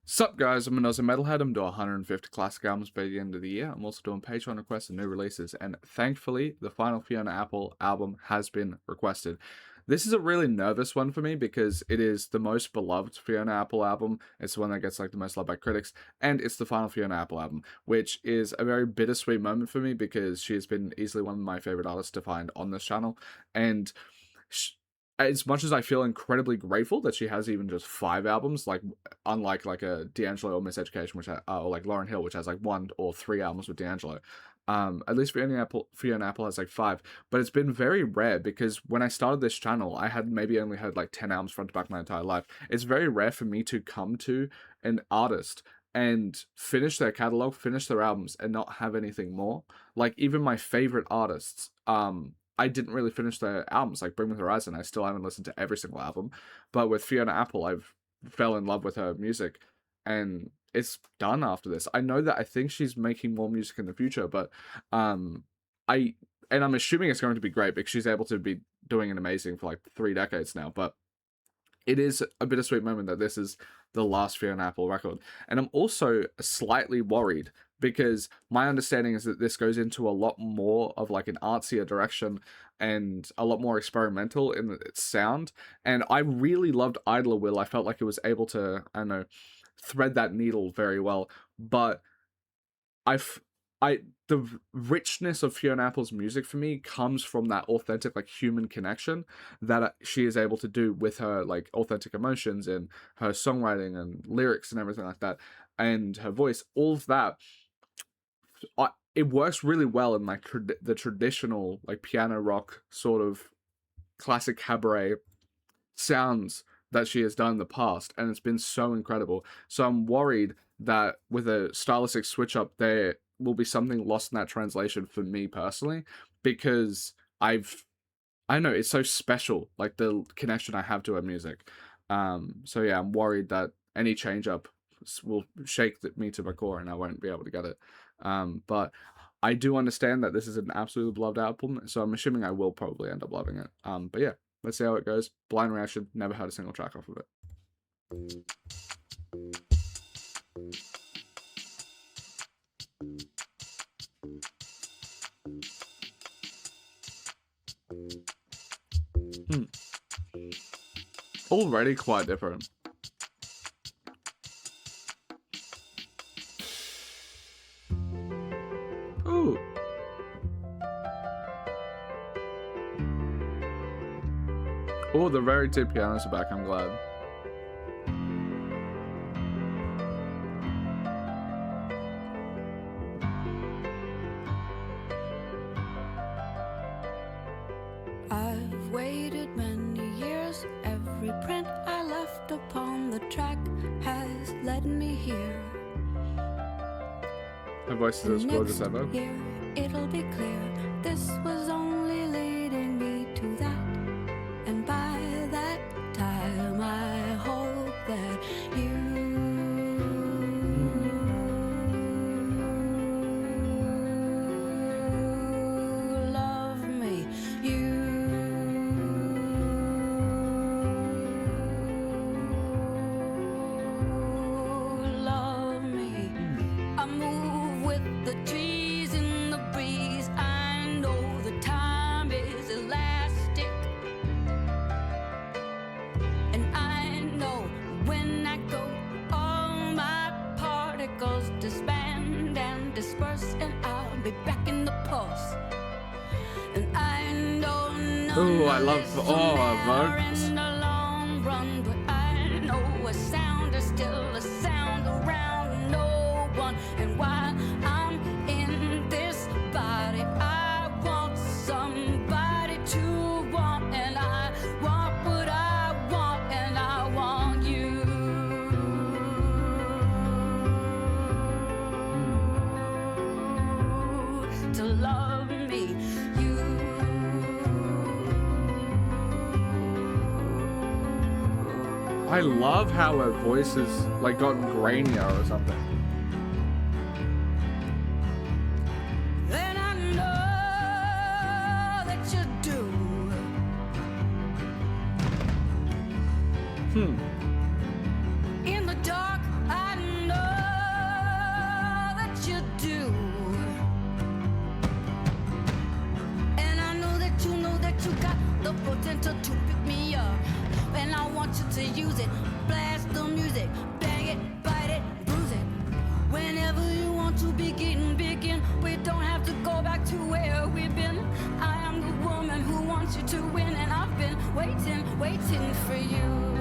Sup guys, I'm AUSSIE METALHEAD. I'm doing 150 classic albums by the end of the year. I'm also doing Patreon requests and new releases, and thankfully, the final Fiona Apple album has been requested. This is a really nervous one for me because it is the most beloved Fiona Apple album. It's the one that gets like the most love by critics, and it's the final Fiona Apple album, which is a very bittersweet moment for me because she has been easily one of my favorite artists to find on this channel, and as much as I feel incredibly grateful that she has even just 5 albums, like unlike like a D'Angelo or Miseducation, which or like Lauryn Hill, which has like 1 or 3 albums with D'Angelo. At least Fiona Apple has like 5, but it's been very rare because when I started this channel, I had maybe only had like 10 albums front to back my entire life. It's very rare for me to come to an artist and finish their catalog, finish their albums, and not have anything more. Like even my favorite artists, I didn't really finish their albums, like Bring Me the Horizon. I still haven't listened to every single album, but with Fiona Apple, I've fell in love with her music, and it's done after this. I know that I think she's making more music in the future, but I'm assuming it's going to be great because she's able to be doing an amazing for like 3 decades now. But it is a bittersweet moment that this is the last Fiona Apple record, and I'm also slightly worried because my understanding is that this goes into a lot more of like an artsier direction and a lot more experimental in its sound. And I really loved Idler Will. I felt like it was able to, I don't know, thread that needle very well. But the richness of Fiona Apple's music for me comes from that authentic, like, human connection that she is able to do with her, like, authentic emotions and her songwriting and lyrics and everything like that, and her voice. All of that, it works really well in like the traditional like piano rock sort of classic cabaret sounds that she has done in the past, and it's been so incredible. So I'm worried that with a stylistic switch up, there will be something lost in that translation for me personally, because I don't know, it's so special, like the connection I have to her music. So yeah, I'm worried that any change up will shake me to my core and I won't be able to get it. But I do understand that this is an absolutely beloved album, so I'm assuming I will probably end up loving it. But yeah, let's see how it goes. Blind reaction, never heard a single track off of it. Already quite different. Ooh. Oh, the very two pianos are back, I'm glad. I've waited many years, every print I left upon the track has led me here. Her voice is as gorgeous ever. Here, it'll be clear, this was only leading me to that. And by that time, I hope that you love me. You love me. I move with the trees in the breeze. I know the time is elastic, and I know when I go, all my particles disband and disperse, and I'll be back in the pulse. And I know none Ooh, I love of this all will of matter those. in the long run, but I know a sound is still a sound around no one. And while I'm in this body, I want somebody to want, and I want what I want, and I want you to love me. I love how her voice has like gotten grainier or something. And I know that you do. In the dark, I use it. Blast the music, bang it, bite it, bruise it. Whenever you want to begin, begin. We don't have to go back to where we've been. I am the woman who wants you to win, and I've been waiting, waiting for you.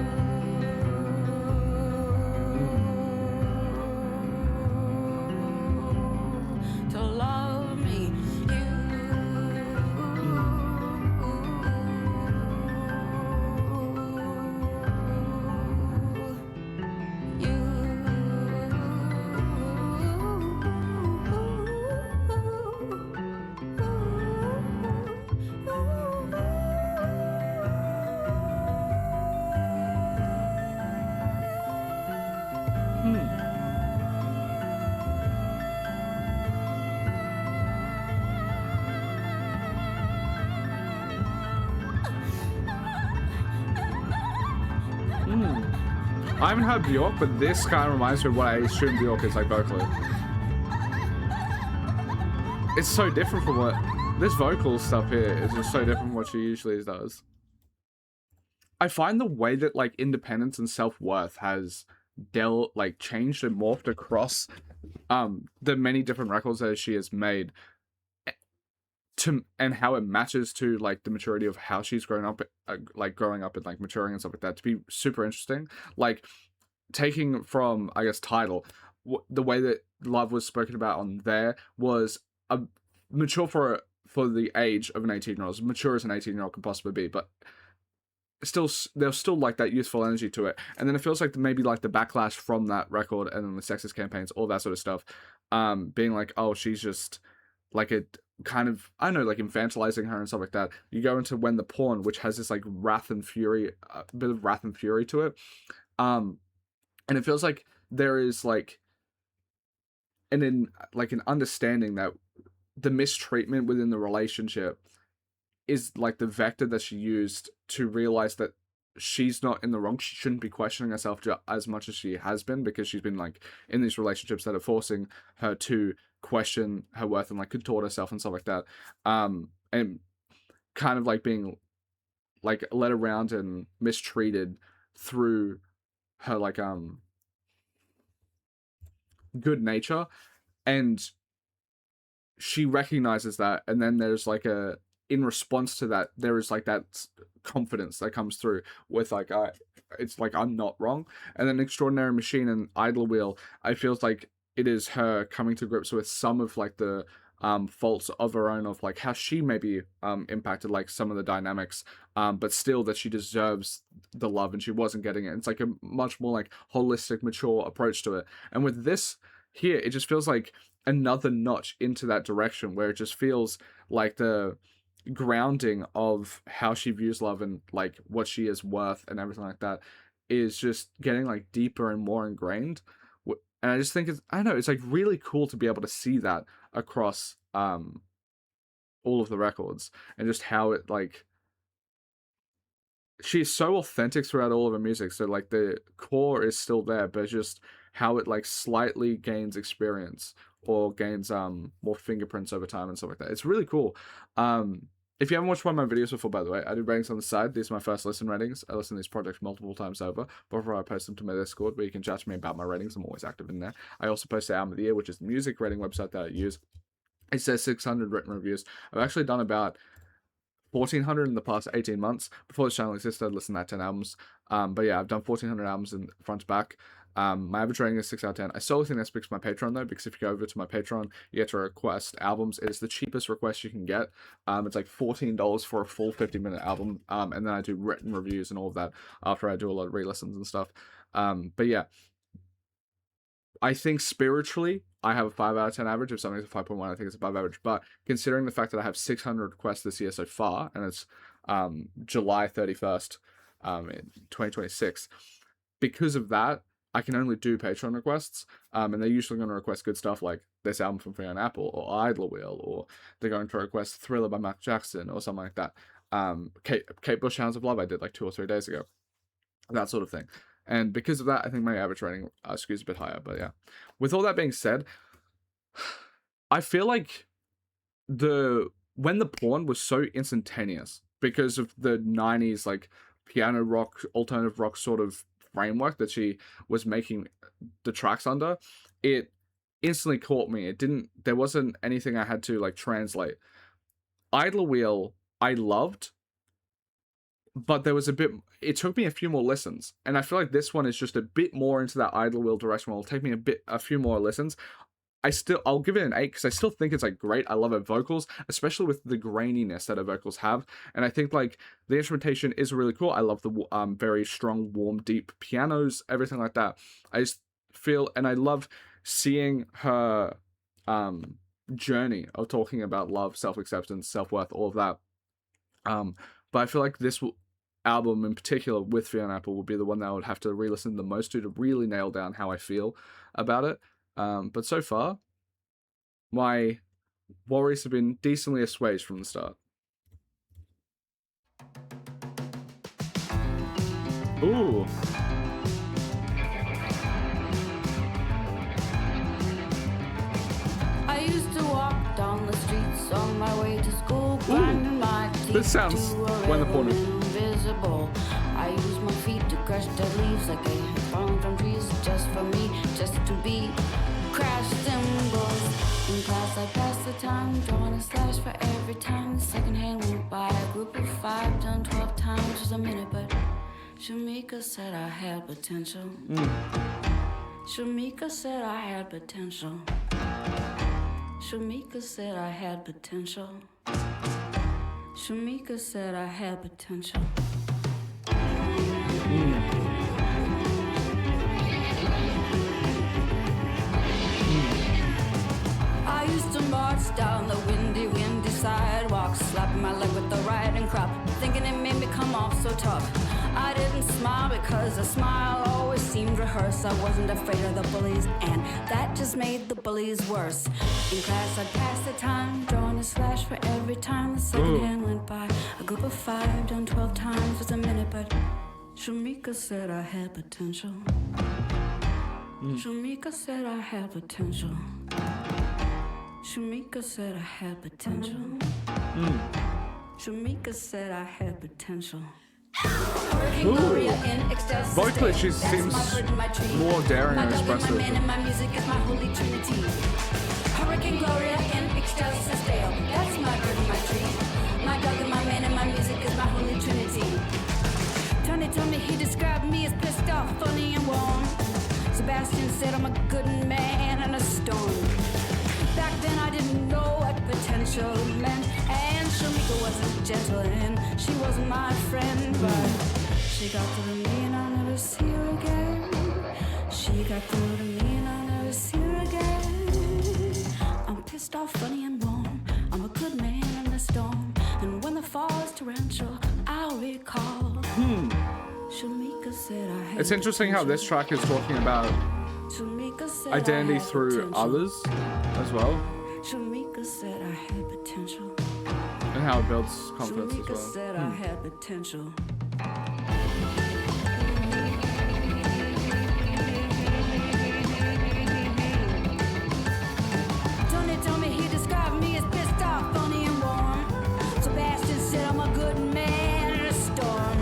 To love me, I haven't heard Bjork, but this kind of reminds me of what I assume Bjork is like vocally. It's so different from what this vocal stuff here is just so different from what she usually does. I find the way that like independence and self-worth has changed and morphed across the many different records that she has made and how it matches to like the maturity of how she's grown up, growing up and like maturing and stuff like that, to be super interesting. Like taking from, I guess, Tidal, the way that love was spoken about on there was a mature for the age of an 18-year-old, as mature as an 18-year-old can possibly be, but still there's still like that youthful energy to it. And then it feels like maybe like the backlash from that record and then the sexist campaigns, all that sort of stuff, being like, oh, she's just like a kind of, I don't know, like infantilizing her and stuff like that. You go into When the Pawn, which has this like wrath and fury, a bit of wrath and fury to it, and it feels like there is like an understanding that the mistreatment within the relationship is like the vector that she used to realize that she's not in the wrong. She shouldn't be questioning herself as much as she has been, because she's been like in these relationships that are forcing her to question her worth and like contort herself and stuff like that, and kind of like being like led around and mistreated through her like good nature. And she recognizes that, and then there's like in response to that, there is like that confidence that comes through with like, it's like, I'm not wrong. And then Extraordinary Machine and Idle Wheel, I feel like it is her coming to grips with some of like the faults of her own, of like how she maybe impacted like some of the dynamics, but still that she deserves the love and she wasn't getting it. It's like a much more like holistic, mature approach to it. And with this here, it just feels like another notch into that direction, where it just feels like the grounding of how she views love and like what she is worth and everything like that is just getting like deeper and more ingrained. And I just think I don't know, it's like really cool to be able to see that across all of the records, and just how it like, she's so authentic throughout all of her music. So like the core is still there, but just how it like slightly gains experience or gains more fingerprints over time and stuff like that. It's really cool. If you haven't watched one of my videos before, by the way, I do ratings on the side. These are my first listen ratings. I listen to these projects multiple times over before I post them to my Discord, where you can chat to me about my ratings. I'm always active in there. I also post the Album of the Year, which is the music rating website that I use. It says 600 written reviews. I've actually done about 1,400 in the past 18 months. Before this channel existed, I'd listened to 10 albums. But yeah, I've done 1,400 albums in front to back. My average rating is 6 out of 10. I solely think that speaks to my Patreon, though, because if you go over to my Patreon, you get to request albums. It is the cheapest request you can get. It's like $14 for a full 50-minute album. And then I do written reviews and all of that after I do a lot of re-listens and stuff. But yeah, I think spiritually, I have a 5 out of 10 average. If something's a 5.1, I think it's above average. But considering the fact that I have 600 requests this year so far, and it's July 31st in 2026, because of that, I can only do Patreon requests, and they're usually going to request good stuff like this album from Fiona Apple, or Idle Wheel, or they're going to request Thriller by Mark Jackson, or something like that. Kate Bush, Hounds of Love, I did like 2 or 3 days ago. That sort of thing. And because of that, I think my average rating skews a bit higher. But yeah, with all that being said, I feel like When the Pawn was so instantaneous because of the 90s, like piano rock, alternative rock sort of framework that she was making the tracks under, it instantly caught me. There wasn't anything I had to like translate. Idler Wheel I loved, but there was it took me a few more listens, and I feel like this one is just a bit more into that Idler Wheel direction. It'll take me a few more listens. I'll give it an 8 because I still think it's like great. I love her vocals, especially with the graininess that her vocals have, and I think like the instrumentation is really cool. I love the very strong, warm, deep pianos, everything like that. I just feel, and I love seeing her journey of talking about love, self-acceptance, self-worth, all of that. But I feel like this album in particular with Fiona Apple will be the one that I would have to re-listen the most to really nail down how I feel about it. But so far, my worries have been decently assuaged from the start. Ooh. I used to walk down the streets on my way to school, grinding my teeth. This sounds wonderful. Invisible. I use my feet to crush dead leaves like they had fallen from trees, just for me, just to be crash cymbals. In class, I passed the time, drawing a slash for every time the second hand went by. A group of 5 done 12 times was a minute, but Shamika said I had potential. Shamika said I had potential. Shamika said I had potential. Shamika said I had potential. I used to march down the windy sidewalk, slapping my leg with the riding crop, thinking it made me come off so tough. I didn't smile because a smile always seemed rehearsed. I wasn't afraid of the bullies, and that just made the bullies worse. In class, I'd pass the time, drawing a slash for every time the second hand went by. A group of 5 done 12 times was a minute, but Shamika said I had potential. Shamika said I had potential. Shamika said I had potential. Shamika said I had potential. Vocally, she seems more daring and expressive. My music is my holy trinity. Hurricane Gloria in excelsis Deo. That's my bird and my tree. My dog and my man and my music is my holy trinity. Tony told me he described me as pissed off, funny and warm. Sebastian said I'm a good man and a storm. Back then I didn't know what potential meant, and Shamika wasn't gentle and she wasn't my friend, but she got through to me and I'll never see her again. She got through to me and I'll never see her again. I'm pissed off, funny and warm. I'm a good man in the storm, and when the fall is torrential, I'll recall. Shamika said I had It's interesting how this track is talking about identity through others as well, Shamika said I had potential. and how it builds confidence Shamika as well. said I had potential. Tony told me he described me as pissed off, funny and warm. Sebastian said I'm a good man in a storm.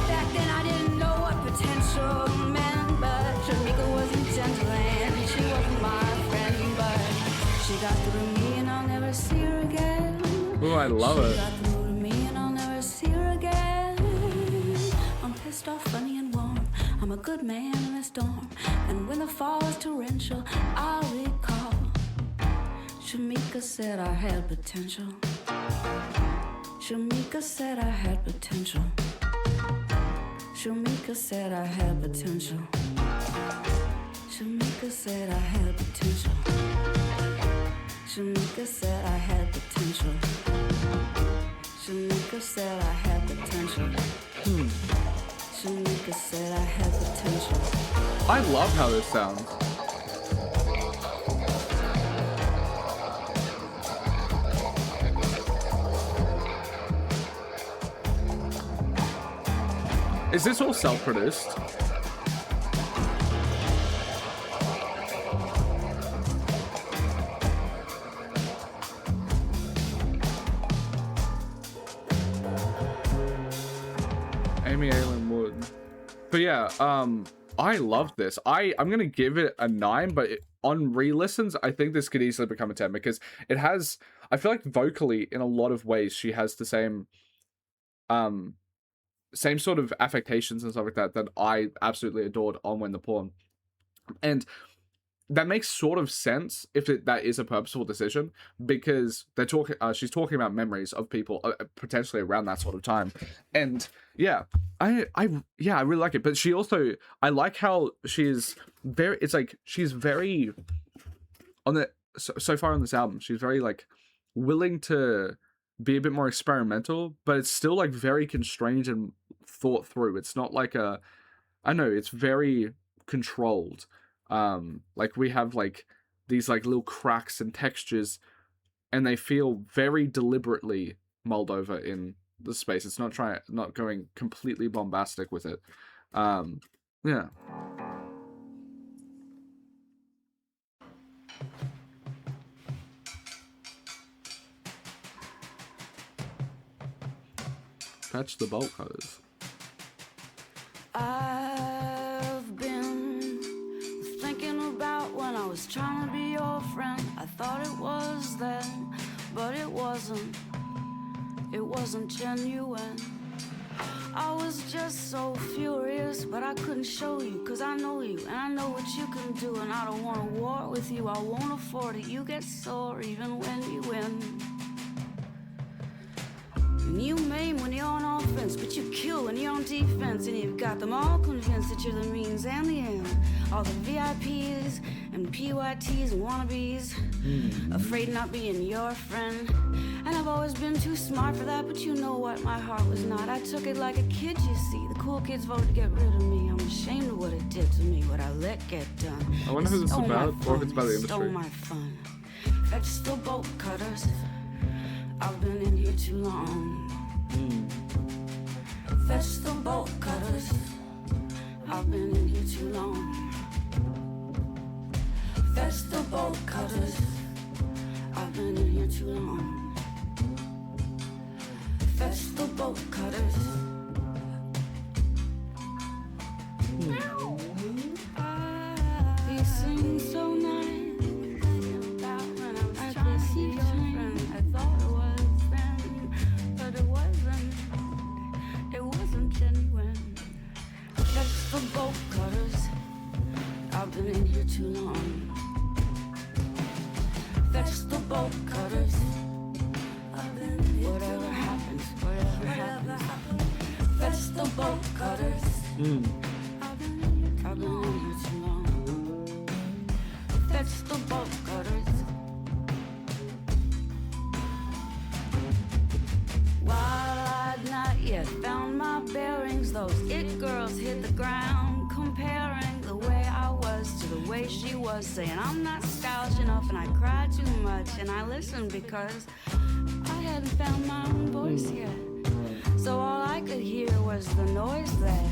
Back then I didn't know what potential meant, but Shamika wasn't gentle and she wasn't my friend, but she got through to me and I'll never see her again. Ooh, I love She it. got through to me and I'll never see her again. I'm pissed off, funny and warm. I'm a good man in a storm, and when the fall is torrential, I'll recall. Shamika said I had potential. Shamika said I had potential. Shamika said I had potential. Shamika said I had potential. Shamika said I had potential. Shamika said I had potential. Shamika said I had potential. I love how this sounds. Is this all self-produced? Amy Aileen Wood. But yeah, I love this. I'm gonna give it a 9, but on re-listens, I think this could easily become a 10 because it has. I feel like vocally, in a lot of ways, she has the same sort of affectations and stuff like that I absolutely adored on When the Pawn, and that makes sort of sense if that is a purposeful decision because they're talking. She's talking about memories of people potentially around that sort of time, and yeah, I really like it. But she also, I like how she's very. It's like she's very on the so far on this album. She's very like willing to be a bit more experimental, but it's still like very constrained and thought through. It's not like I know it's very controlled. Like we have like these like little cracks and textures, and they feel very deliberately mulled over in the space. It's not going completely bombastic with it. Yeah. Fetch the bolt cutters. I've been thinking about when I was trying to be your friend. I thought it was then, but it wasn't. It wasn't genuine. I was just so furious, but I couldn't show you, cause I know you, and I know what you can do, and I don't want a war with you, I won't afford it. You get sore even when you win. And you maim when you're on offense, but you kill when you're on defense. And you've got them all convinced that you're the means and the end. All the VIPs and PYTs and wannabes, afraid of not being your friend. And I've always been too smart for that, but you know what, my heart was not. I took it like a kid, you see. The cool kids voted to get rid of me. I'm ashamed of what it did to me, what I let get done. I wonder who this is about, or if it's about the industry. Stole my fun. Fetch the bolt cutters. I've been in here too long. Fetch the bolt cutters. I've been in here too long. Fetch the bolt cutters. I've been in here too long. Fetch the bolt cutters. You sing so nice. I could see your friend. I thought it was then, but it wasn't. It wasn't genuine. Fetch the bolt cutters. I've been in here too long. Fetch the bolt cutters. Whatever happens, whatever happens. Fetch the bolt cutters. I've been in here too long. Fetch the bolt cutters. While I'd not yet found my bearings, those it girls hit the ground, comparing the way I was to the way she was, saying I'm not stylish enough and I cry too much, and I listened because I hadn't found my own voice yet. So all I could hear was the noise that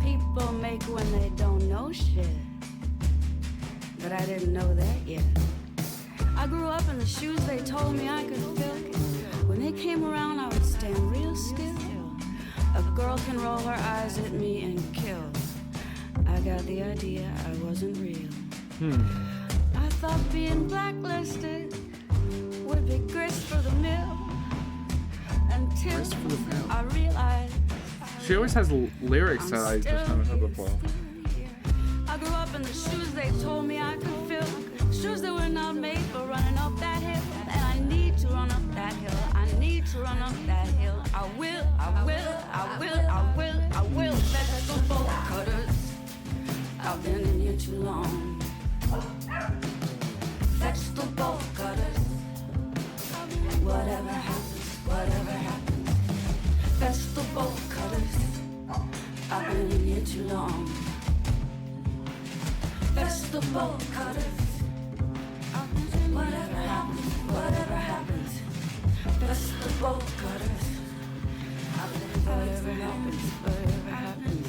people make when they don't know shit. But I didn't know that yet. I grew up in the shoes they told me I could fill. When they came around, I would stand real still. A girl can roll her eyes at me and kill. I got the idea I wasn't real. I thought being blacklisted would be grist for the mill. Until I realized She always has lyrics that I just haven't heard before. I grew up in the shoes they told me I could fill. Shoes that were not made for running up that hill. And I need to run up that hill. I need to run up that hill. I will, I will, I will, I will, I will. Fetch the bolt cutters. I've been in here too long. Fetch the bolt cutters. Whatever happens, whatever happens. Fetch the bolt cutters. I've been in here too long. Fetch the bolt cutters. Whatever happens, whatever happens. Fetch the bolt cutters. Whatever happens, whatever happens.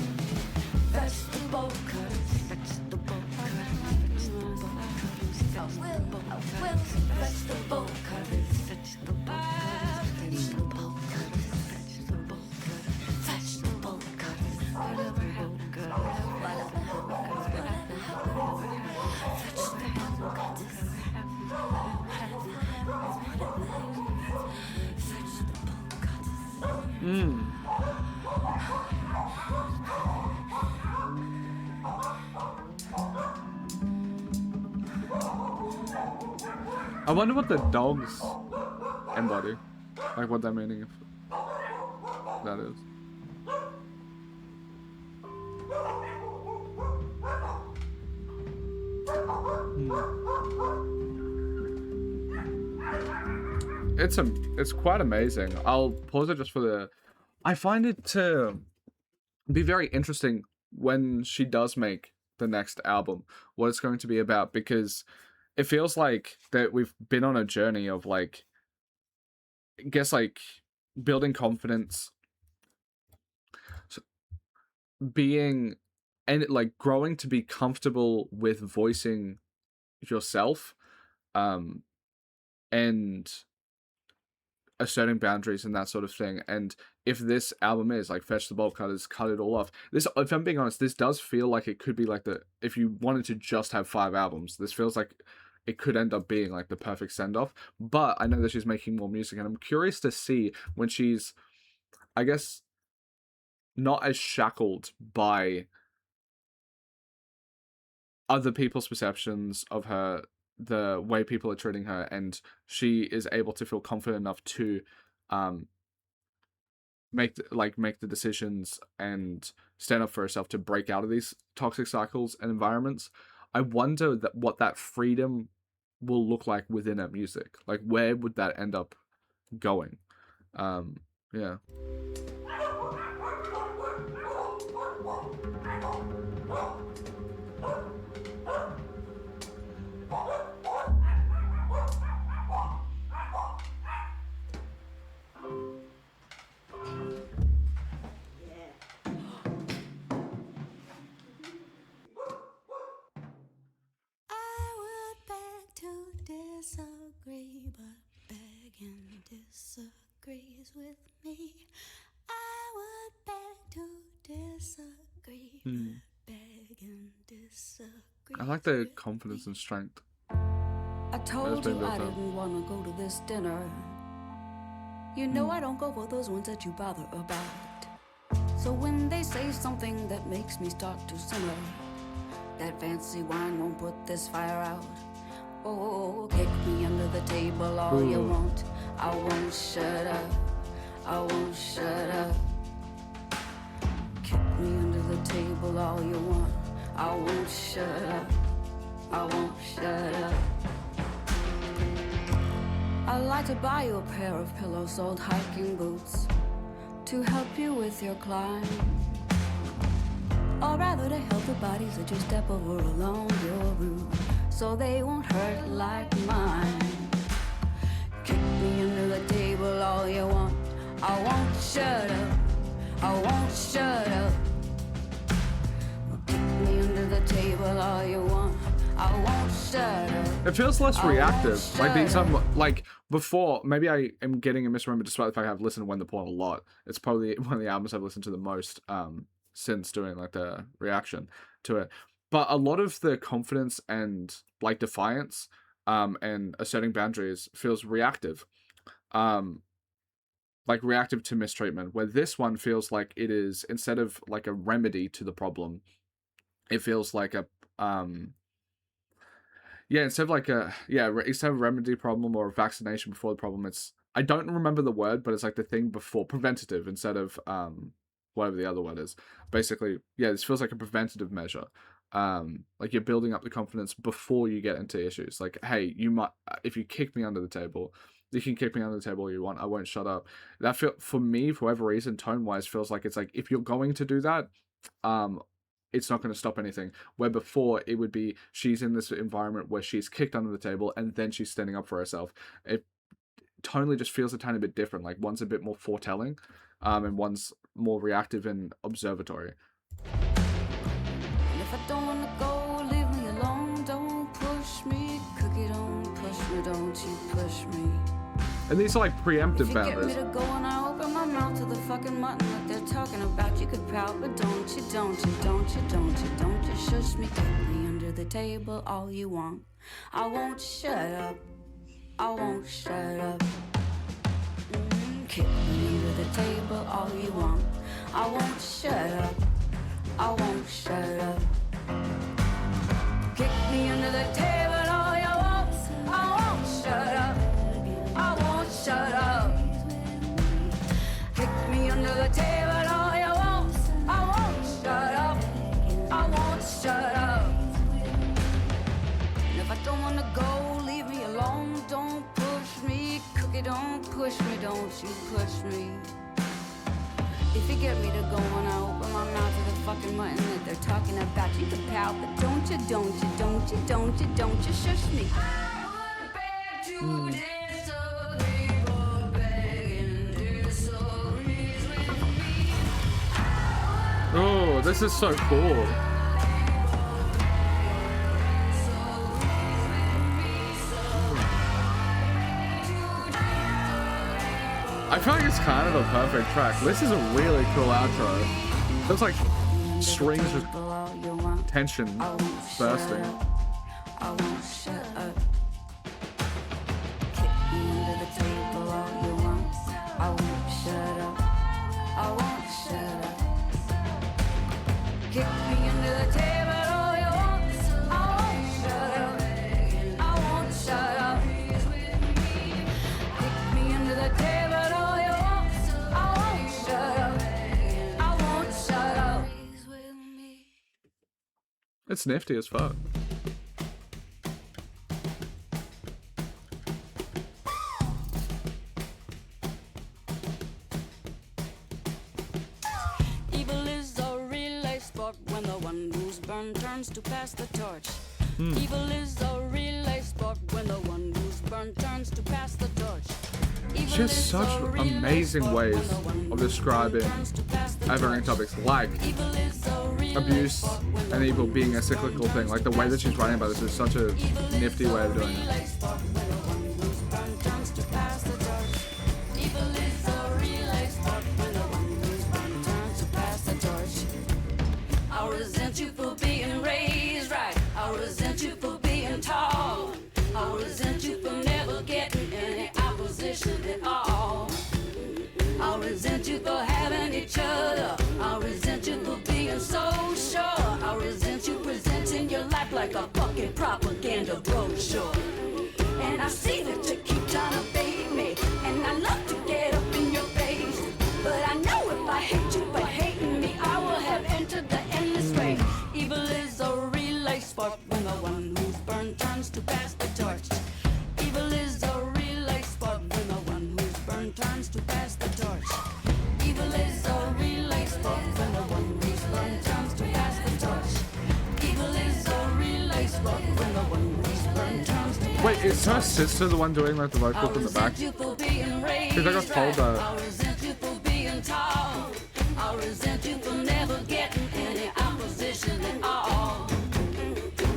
Fetch the bolt cutters. Fetch the bolt cutters. Fetch the bolt cutters. Fetch the bolt cutters. Fetch the bolt cutters. Fetch the bolt cutters. Fetch the bolt cutters. Fetch the bolt cutters. Whatever happens. I wonder what the dogs embody. Like what that meaning of that is. It's quite amazing. I'll pause it just for the. I find it to be very interesting when she does make the next album, what it's going to be about, because it feels like that we've been on a journey of like, I guess like building confidence, being and like growing to be comfortable with voicing yourself, and asserting boundaries and that sort of thing. And if this album is like fetch the bolt cutters, cut it all off, this, if I'm being honest, this does feel like it could be like the, if you wanted to just have 5 albums, this feels like it could end up being like the perfect send-off. But I know that she's making more music, and I'm curious to see when she's, I guess, not as shackled by other people's perceptions of her, the way people are treating her, and she is able to feel confident enough to make the decisions and stand up for herself to break out of these toxic cycles and environments. I wonder that what that freedom will look like within her music. Like, where would that end up going? Yeah. Disagree, but begging disagrees with me. I would beg to disagree, but begging disagrees. I like the confidence and strength. I told you I didn't want to go to this dinner. You know I don't go for those ones that you bother about. So when they say something that makes me start to simmer, that fancy wine won't put this fire out. Oh, kick me under the table all you want. I won't shut up. I won't shut up. Kick me under the table all you want. I won't shut up. I won't shut up. I'd like to buy you a pair of pillow-soled hiking boots to help you with your climb, or rather to help the bodies that you step over along your route, so they won't hurt like mine. Kick me under the table all you want. I won't shut up. I won't shut up. Kick me under the table all you want. I won't shut up. It feels less reactive. Like these are like before. Maybe I am getting a misremembered, despite the fact I've listened to When the Porn a lot. It's probably one of the albums I've listened to the most since doing like the reaction to it. But a lot of the confidence and like defiance and asserting boundaries feels reactive. Like reactive to mistreatment, where this one feels like it is, instead of like a remedy to the problem, it feels like a instead of a remedy problem or a vaccination before the problem, it's, I don't remember the word, but it's like the thing before, preventative instead of whatever the other word is. Basically, yeah, this feels like a preventative measure. Like you're building up the confidence before you get into issues. Like, hey, you might, if you kick me under the table, you can kick me under the table all you want. I won't shut up. That feel, for me, for whatever reason, tone wise, feels like it's like, if you're going to do that, it's not going to stop anything. Where before it would be, she's in this environment where she's kicked under the table and then she's standing up for herself. It tonally just feels a tiny bit different. Like one's a bit more foretelling, and one's more reactive and observatory. If I don't wanna go, leave me alone. Don't push me, cookie, don't push me, don't you push me. And these are like preemptive boundaries. If you get me to go and I open my mouth to the fucking mutton that they're talking about, you could pout, but don't you shush me. Kick me under the table all you want. I won't shut up. I won't shut up. Kick me under the table all you want. I won't shut up. I won't shut up. Kick me under the table all you want. I won't shut push me, don't you push me. If you get me to go and I open my mouth to the fucking mutton that they're talking about, you can pout, but don't you shush me. I would beg to disagree, but begging disagrees with me. Oh, this is so cool. I feel like it's kind of a perfect track. This is a really cool outro. There's like strings with tension bursting. I won't shut up. Kick me under the table all you want. I won't shut up. I won't shut up. Kick me under the table all you want. I won't shut up. I won't shut up. Kick me under the table all you want. I won't shut up. I won't shut up. It's nifty as fuck. Evil is a relay sport when the one who's burned turns to pass the torch. Evil is a relay sport when the one who's burned turns to pass the torch. She has such amazing ways of describing evergreen topics like abuse and evil being a cyclical thing. Like the way that she's writing about this is such a nifty way of doing it. I resent you for being raised right. I resent you for being tall. I resent you for never getting any opposition at all. I resent you for having each other. I resent you for being so sure. I resent you presenting your life like a fucking propaganda brochure. And I see that you keep trying to bait me, and I love to get up in your face. But I know if I hate you for hating me, I will have entered the endless race. Evil is a relay sport when the one who's burned turns to pass the torch. Evil is a relay sport when the one who's burned turns to pass the torch. Evil is a relay sport when the one who's burned turns to pass the torch. Evil is a relay sport when the one who's burned turns to pass the torch. Wait, is her sister the one doing like the vocal from the back? Because I got told that. I resent you for being tall. I resent you for never getting any opposition at all.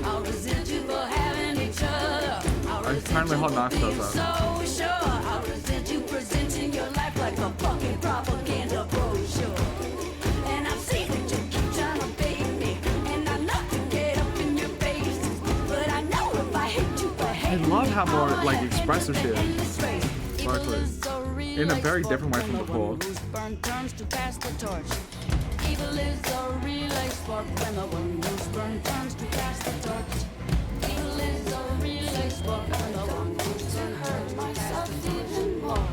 I resent you for having each other. Apparently Hot Knife does that. So sure. I resent you presenting your life like a fucking propaganda brochure. And I see that you keep trying to bait me, and I love to get up in your face. But I know if I hate you for I hating love me, how more I will like have expressive she entered the is. endless race. Exactly. In a very different way from before. Who's burned turns to pass the torch. Evil is a relay sport when the one who's burned turns to pass the torch. Evil is a relay sport when the one who's burned turns to pass the torch. Even more.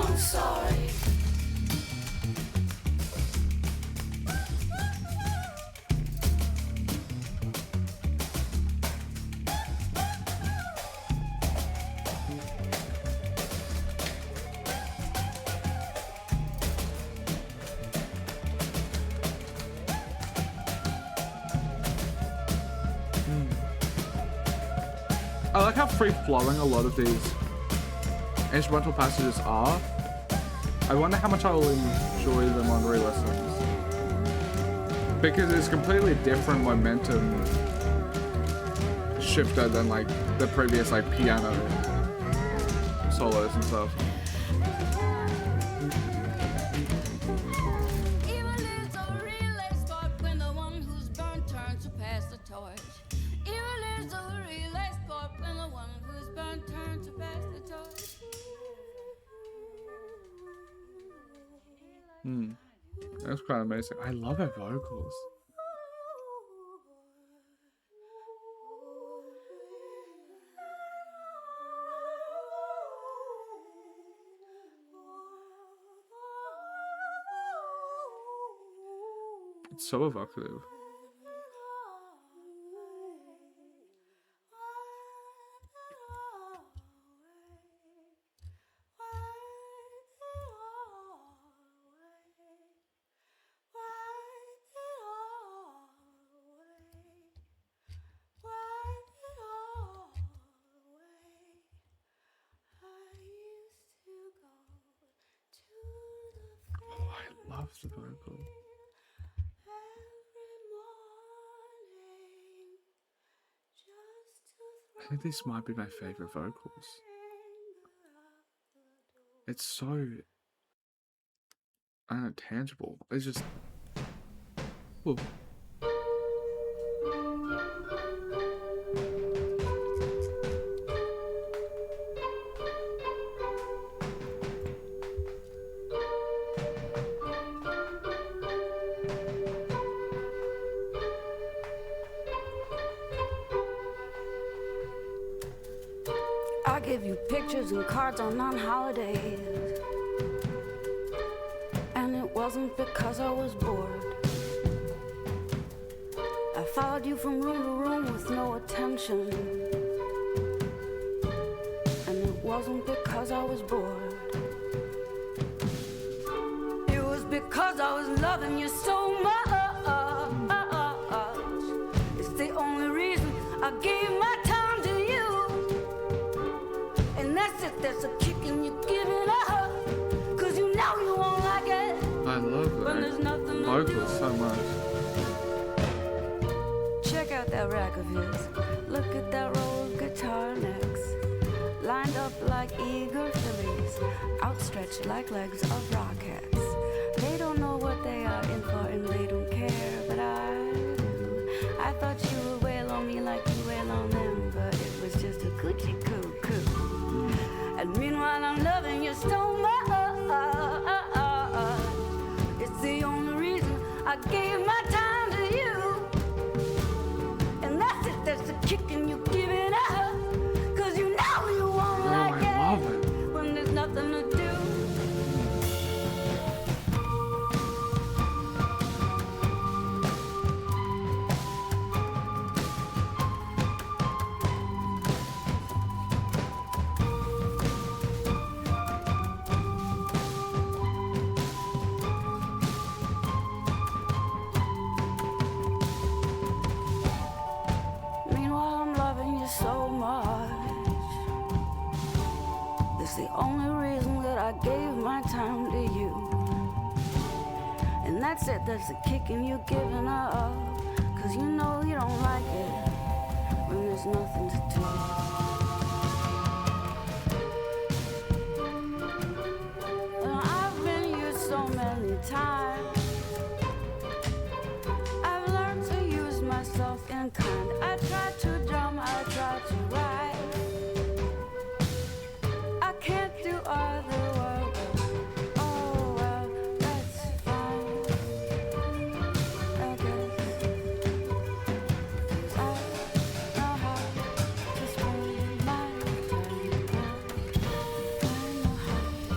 I'm sorry. I like how free-flowing a lot of these instrumental passages are. I wonder how much I will enjoy them on re-listens. Because it's completely different momentum shifter than like the previous like piano solos and stuff. Evil is a relay sport when the one who's burned turns to pass the torch. Evil is a relay sport when the one who's burned turns to pass the torch. That's quite amazing. I love her vocals. It's so evocative. Oh, I love the vocal. I think this might be my favorite vocals. It's so tangible. It's just. Whoa. I give you pictures and cards on non-holidays, and it wasn't because I was bored. I followed you from room to room with no attention, and it wasn't because I was bored. It was because I was loving you so much. It's the only reason I gave my time to you. And that's it, there's a kick and you give it up, 'cause you know you won't like it. I love When there's that nothing to vocals do. so much. Check out that rack of his. Look at that row of guitar necks, lined up like eager fillies, outstretched like legs of rockets. They don't know what they are in for and they don't care, but I do. I thought you would wail on me like you wail on them, but it was just a coochie coo coo. And meanwhile I'm loving you so much. It's the only reason I gave my time to you. And that's it, that's the kick and you give it up, 'cause you know you won't Oh, like I love it. when there's nothing to do. Meanwhile, I'm loving you so much. That's the only reason that I gave my time to you. And that's it, that's the kicking you giving up, 'cause you know you don't like it when there's nothing to do. And I've been here so many times. I've learned to use myself in kind. I try to drum, I try to write. I can't do other work. Oh well, that's fine, I guess. 'Cause I know how to spend my time. I know how to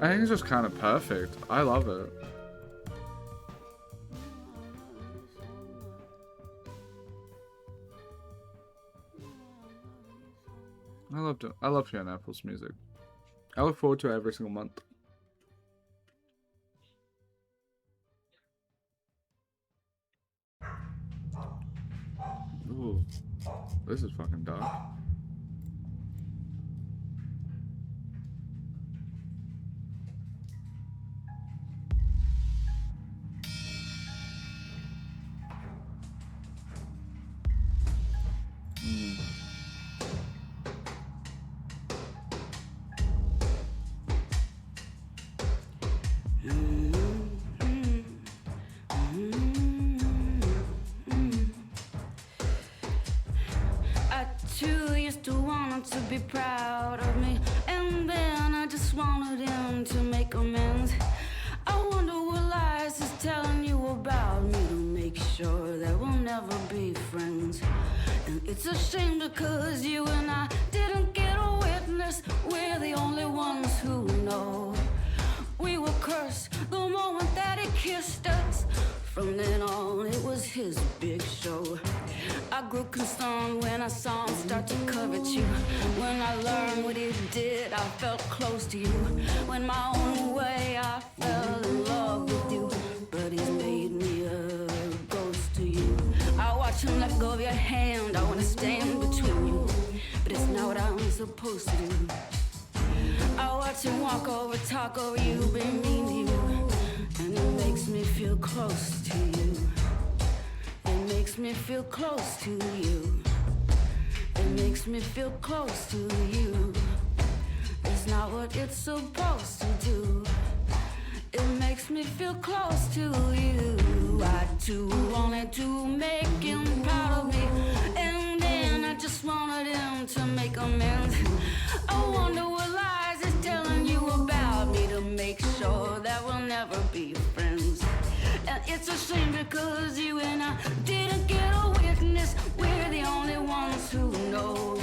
I think it's just kind of perfect. I love it. I love Fiona Apple's music. I look forward to it every single month. Ooh, this is fucking dark. I too used to want to be proud of me, and then I just wanted him to make amends. I wonder what lies he's telling you about me to make sure that we'll never be friends. And it's a shame because you and I didn't get a witness. We're the only ones who know. We were cursed the moment that he kissed us. From then on, it was his big show. I grew concerned when I saw him start to covet you. When I learned what he did, I felt close to you. Went my own way, I fell in love with you. But he's made me a ghost to you. I watch him let go of your hand, I wanna stand between you. But it's not what I'm supposed to do. I watch him walk over, talk over you, be mean to you. And it makes me feel close to you. It makes me feel close to you. It makes me feel close to you. It's not what it's supposed to do. It makes me feel close to you. I too wanted to make him proud of me, and then I just wanted him to make amends. I wonder what lies he's telling you about me to make sure that we'll never be friends. And it's a shame because you and I didn't get a witness. We're the only ones who know.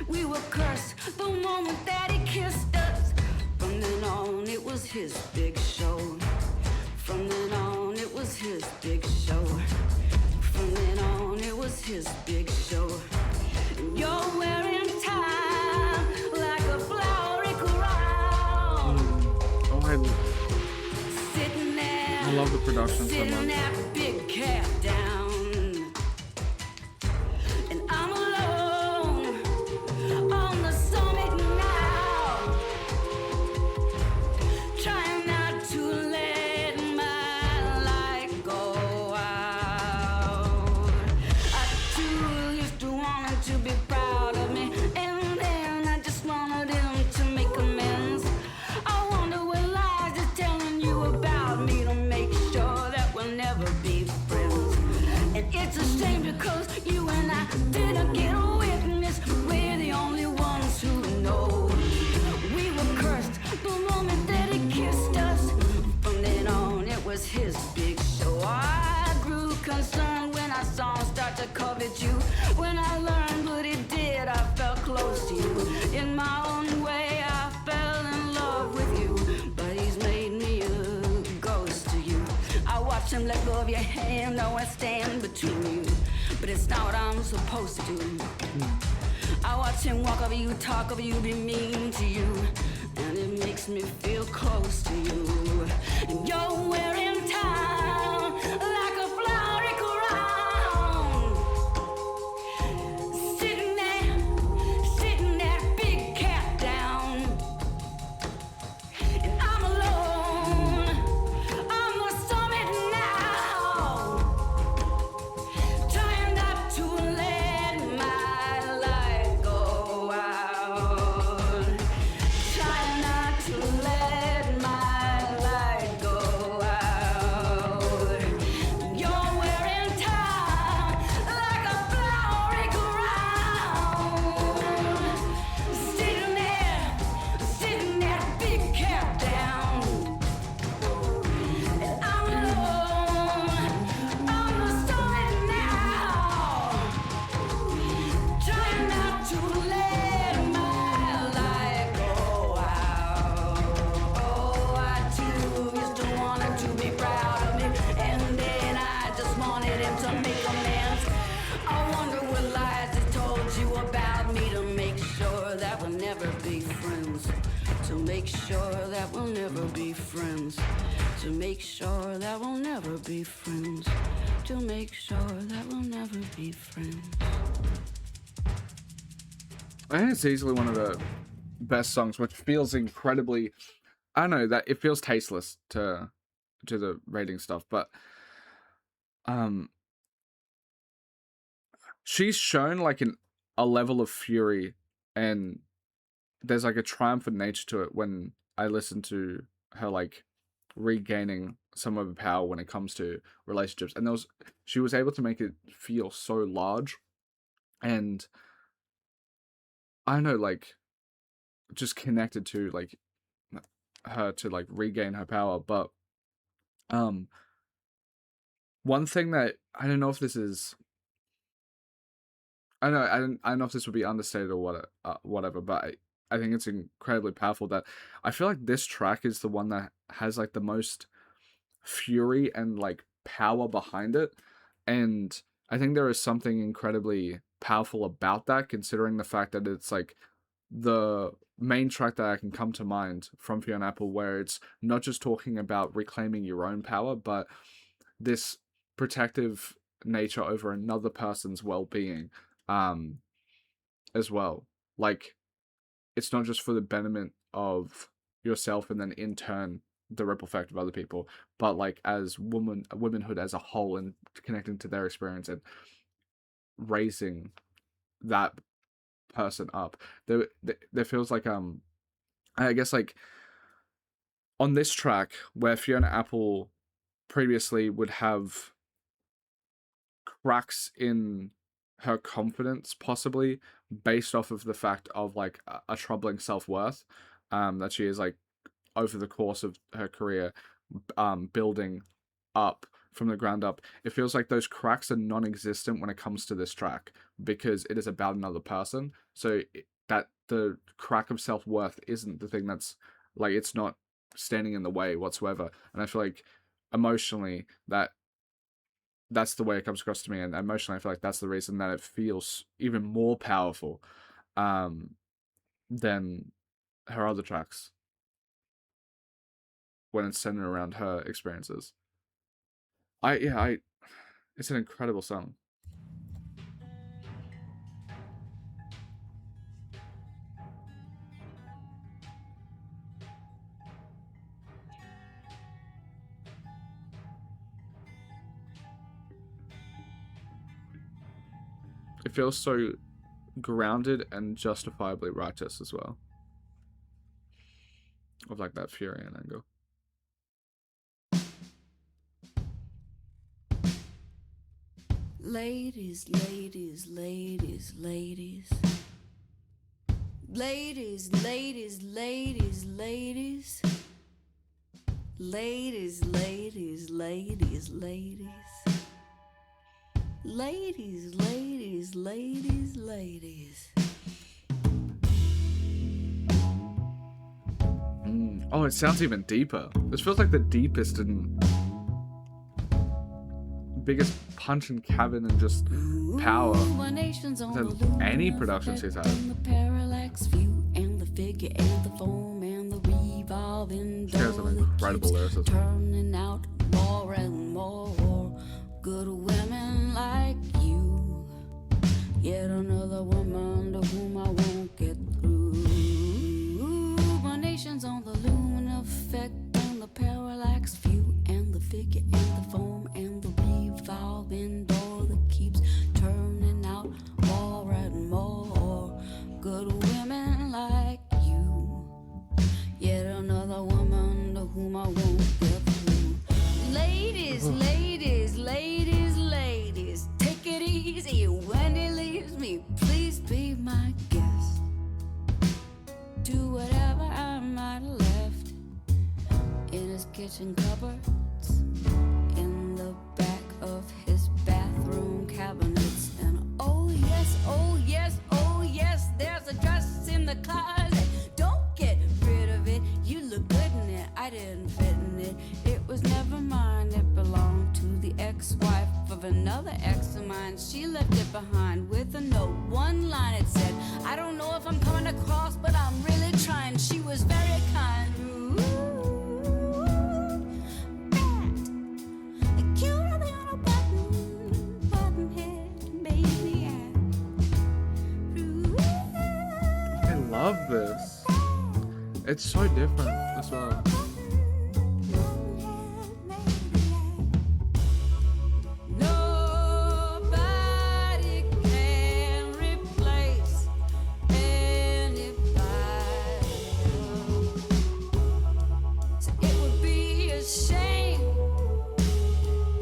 We were cursed the moment that he kissed us. From then on, it was his big show. From then on, it was his big show. From then on, it was his big show. You're wearing time like a flowery crown. Sitting there, I love the production so sitting much. that big cat down. And I'm alone on the summit now, trying not to let my light go out. I too used to want to be proud of me, and then I just wanted him to make amends. I wonder what lies he's telling you about me to make sure that we'll never be friends. And it's a shame because you and I didn't get a witness. We're the only ones who know. We were cursed the moment that he kissed us. From then on, it was his big show. I grew concerned when I saw him start to covet you. When I learned what he did, I felt close to you. In my own way, I fell in love with you. But he's made me a ghost to you. I watch him let go of your hand, I wanna stand between you. But it's not what I'm supposed to do. I watch him walk over you, talk over you, be mean to you. And it makes me feel close to you. And you're wearing time like a flowery crown. Sitting that big cat down. And I'm alone on the summit now, trying not to let my light go out. Trying not to let my light go out. You're wearing time like a flowery crown. Sitting that big cat down. And I'm alone on the summit now, trying not to let my light go out. Oh, I too used to want him to be proud of me, and then I just wanted him to make amends. I wonder what lies he told you about me to make sure that we'll never be friends. To make sure that we'll never be friends. To make sure that we'll never be friends. To make sure that we'll never be friends. I think it's easily one of the best songs, which feels incredibly, I don't know, that it feels tasteless to the rating stuff, but she's shown like a level of fury, and there's like a triumphant nature to it when I listen to her like regaining some of her power when it comes to relationships, and she was able to make it feel so large, and I don't know, like, just connected to, like, her to, like, regain her power. But um one thing that I don't know if this is, I don't know if this would be understated or what, whatever, but I think it's incredibly powerful that I feel like this track is the one that has like the most fury and like power behind it. And I think there is something incredibly powerful about that, considering the fact that it's like the main track that I can come to mind from Fiona Apple, where it's not just talking about reclaiming your own power, but this protective nature over another person's well-being, um as well. Like, it's not just for the betterment of yourself and then in turn the ripple effect of other people, but like as womanhood as a whole, and connecting to their experience and raising that person up. There feels like I guess like on this track where Fiona Apple previously would have cracks in her confidence, possibly based off of the fact of like a troubling self-worth, that she is like over the course of her career, building up from the ground up. It feels like those cracks are non-existent when it comes to this track, because it is about another person. So that the crack of self-worth isn't the thing that's like, it's not standing in the way whatsoever. And I feel like emotionally that's the way it comes across to me, and emotionally I feel like that's the reason that it feels even more powerful, um than her other tracks when it's centered around her experiences. I It's an incredible song. It feels so grounded and justifiably righteous as well, of like that fury and anger. Ladies, ladies, ladies, ladies. Ladies, ladies, ladies, ladies. Ladies, ladies, ladies, ladies. Ladies, ladies, ladies, ladies. Oh, it sounds even deeper. This feels like the deepest and biggest punch and cabin and just power than any production she's had. The parallax view and the figure and the foam and the revolving She has an incredible lyricism. turning out more and more good women like you. Yet another woman to whom I won't get through. My nation's on the lumen effect and the parallax view and the figure and the foam and the revolving door that keeps turning out more and more good women like you. Yet another woman to whom I won't get through. Ladies, ladies, ladies, ladies, take it easy when he leaves me. Please be my guest. Do whatever I might have left in his kitchen cupboards, in the back of his bathroom cabinets. And oh yes, oh yes, oh yes, there's a dress in the closet. Don't get rid of it. You look good in it. I didn't fit in it. It was never mine. It belonged to the ex-wife of another ex of mine. She left it behind with a note. One line it said, I don't know if I'm coming across, but I'm really trying. She was very kind. Ooh, that cuter than a button head baby. I love this. It's so different as well. Nobody can replace anybody. So it would be a shame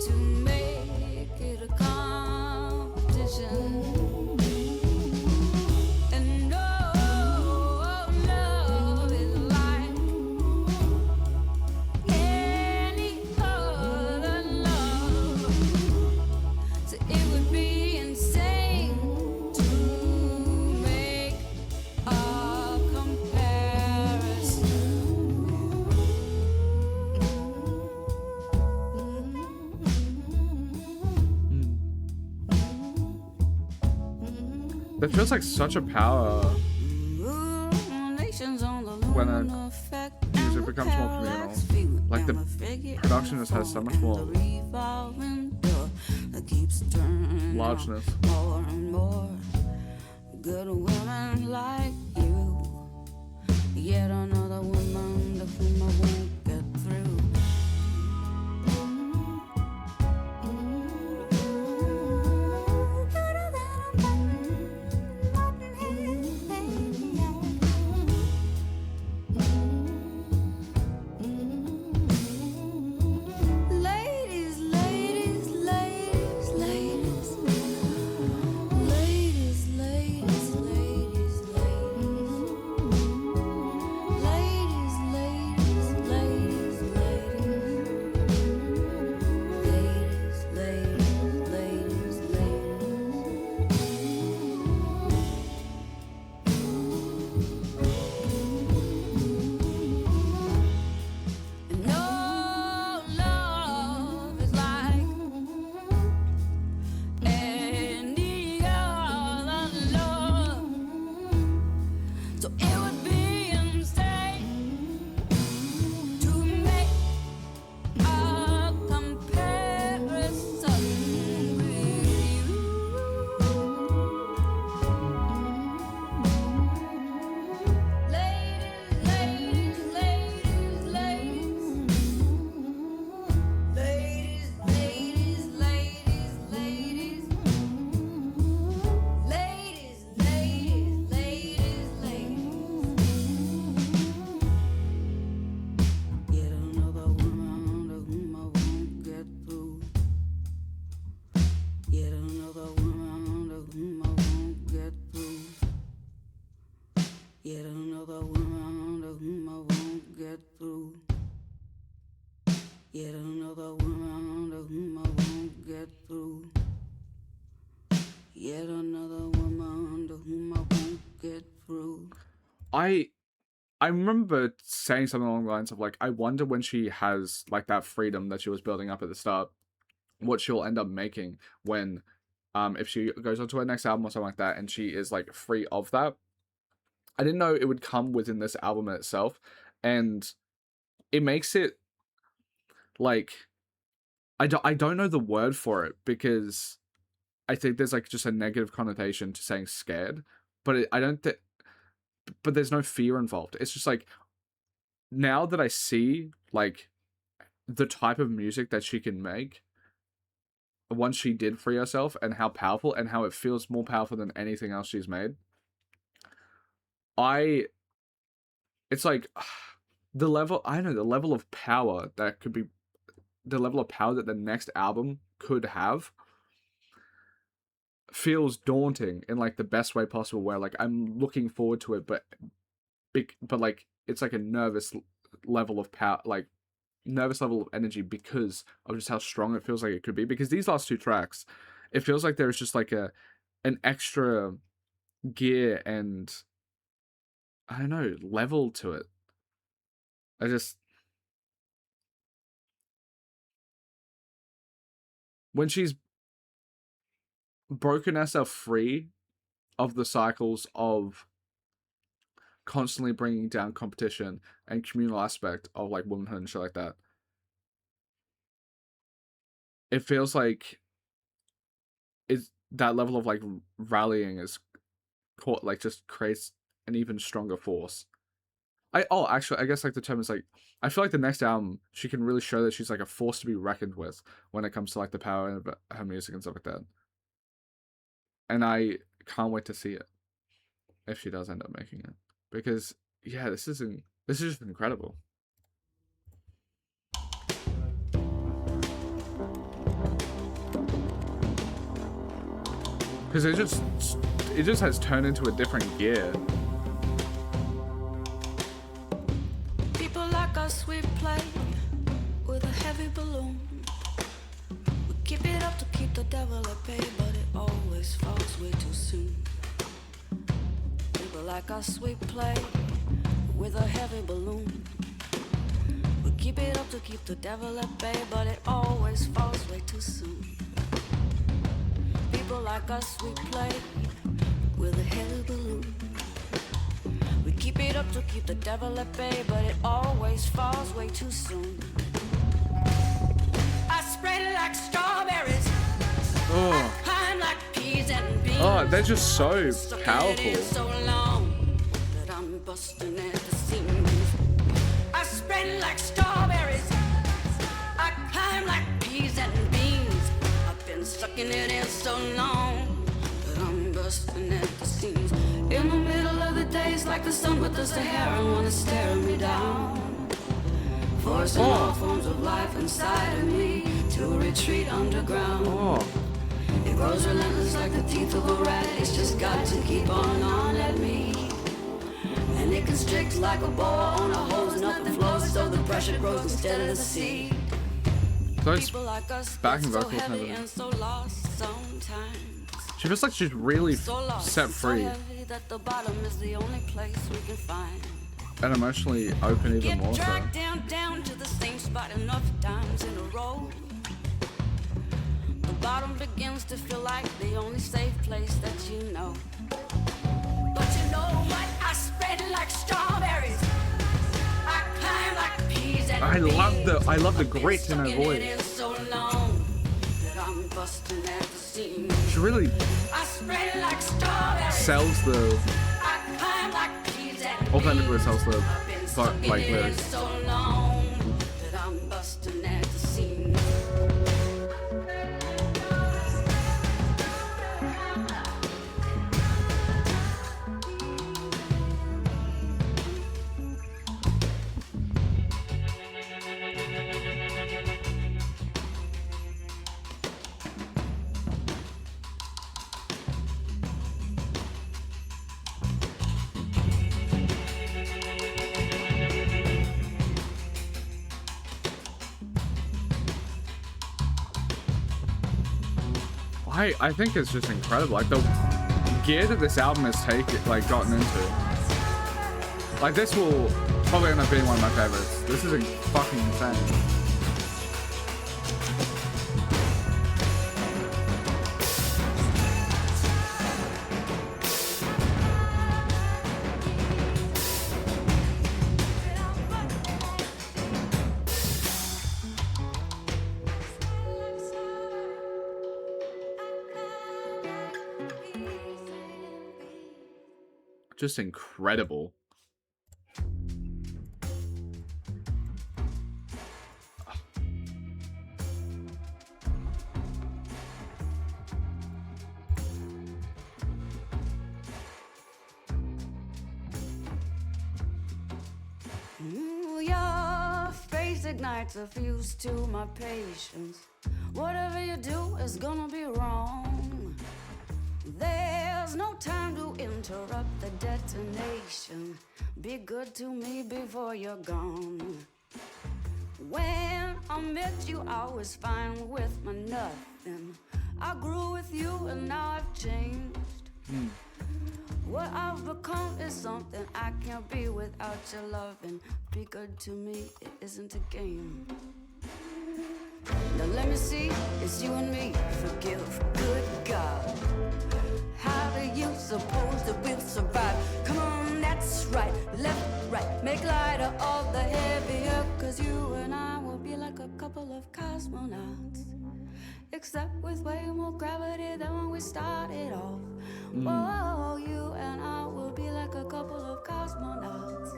to make it a competition. And nobody That feels like such a power when music becomes more communal. Like the production just has so much more largeness. More and more good women like you. Yet another woman to whom I won't get through. Ladies, ladies, ladies, ladies. Ladies, ladies, ladies, ladies. Ladies, ladies, ladies, ladies. Ladies, ladies, ladies. No love is like any other love. So it would be insane to make a comparison with you. Ladies, ladies, ladies, ladies. Ladies, ladies, ladies, ladies. Ladies, ladies, ladies, ladies. Yet another woman to whom I won't get through. Yet another woman to whom I won't get through. Yet another woman to whom I won't get through. Yet another woman to whom I won't get through. Yet another woman to whom I won't get through. I remember saying something along the lines of like, I wonder when she has like that freedom that she was building up at the start, what she'll end up making when if she goes on to her next album or something like that and she is like free of that. I didn't know it would come within this album in itself, and it makes it like I don't know the word for it, because I think there's like just a negative connotation to saying scared, but I don't think, but there's no fear involved. It's just like, now that I see like the type of music that she can make once she did free herself, and how powerful, and how it feels more powerful than anything else she's made, it's like the level, I don't know, the level of power that could be, the level of power that the next album could have feels daunting in like the best way possible, where like I'm looking forward to it, but like it's like a nervous level of power, like nervous level of energy, because of just how strong it feels like it could be. Because these last two tracks, it feels like there's just like an extra gear and, I don't know, level to it. When she's broken herself free of the cycles of constantly bringing down competition and communal aspect of like womanhood and shit like that, it feels like it's that level of like rallying is caught, like just creates an even stronger force. Actually, I guess like the term is like, I feel like the next album she can really show that she's like a force to be reckoned with when it comes to like the power of her music and stuff like that. And I can't wait to see it if she does end up making it, because yeah, this is just incredible. Because it just has turned into a different gear. People like us, we play with a heavy balloon. We keep it up to keep the devil at bay, but it always falls way too soon. People like us, we play with a heavy balloon. We keep it up to keep the devil at bay, but it always falls way too soon. People like us, we play with a heli balloon. We keep it up to keep the devil at bay, but it always falls way too soon. I spread it like strawberries. Oh. I climb like peas and beans. Oh, they're just so powerful. So long that I'm busting at the seams. I spread it like strawberries. I climb like peas and beans. I've been sucking it in so long that I'm busting at the seams. In the middle of the day, it's like the sun with the Sahara wanna stare me down. Forcing all forms of life inside of me to retreat underground. It grows relentless like the teeth of a rat. It's just got to keep on at me. And it constricts like a boa on a hose. Nothing flows, so the pressure grows instead of the sea. Those People like us backing get so vocals heavy never. and so lost sometimes. She feels like she's really So lost, set free so heavy that the bottom is the only place we can find. and emotionally open even Get more so. dragged down to the same spot enough times in a row. The bottom begins to feel like the only safe place that you know. But you know what? I spread like strawberries. I climb like peas and I love the grit in her Sucking it voice. in so long that I'm busting at the seams. She really I spread like strawberries. sells the I climb like peas and authentically sells the I've been sucking like it in lyrics. so long that I'm busting at the seams. I think it's just incredible. Like the gear that this album has gotten into. Like this will probably end up being one of my favorites. This is fucking insane. Just incredible. Your face ignites a fuse to my patience. Whatever you do is gonna be wrong. There's no time to interrupt the detonation. Be good to me before you're gone. When I met you, I was fine with my nothing. I grew with you and now I've changed. What I've become is something I can't be without your loving. Be good to me, it isn't a game. Now let me see, it's you and me. Forgive, good God. How do you suppose that we'll survive? Come on, that's right, left, right. Make light of all the heavier, 'cause you and I will be like a couple of cosmonauts. Except with way more gravity than when we started off. Whoa, you and I will be like a couple of cosmonauts.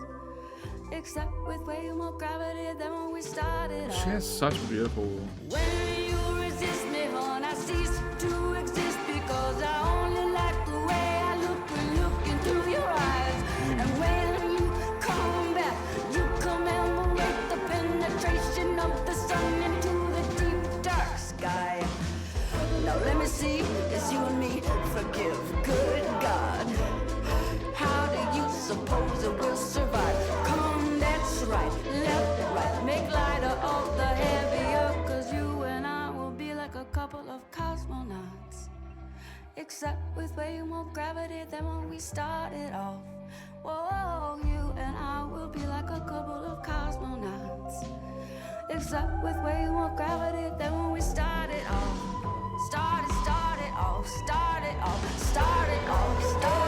Except with way more gravity than when we started off. She has such beautiful. When you resist me, hon, I cease to exist because I only like the way I look when looking through your eyes. And when you come back, you commemorate the penetration of the sun into the deep dark sky. Now let me see, it's you and me. Forgive, good God. How do you suppose it will survive? Come on, that's right, left, right. Make light of all the heavier, 'cause you and I will be like a couple of cosmonauts. Except with way more gravity than when we started off. Whoa, you and I will be like a couple of cosmonauts. Except with way more gravity than when we started off. Started off.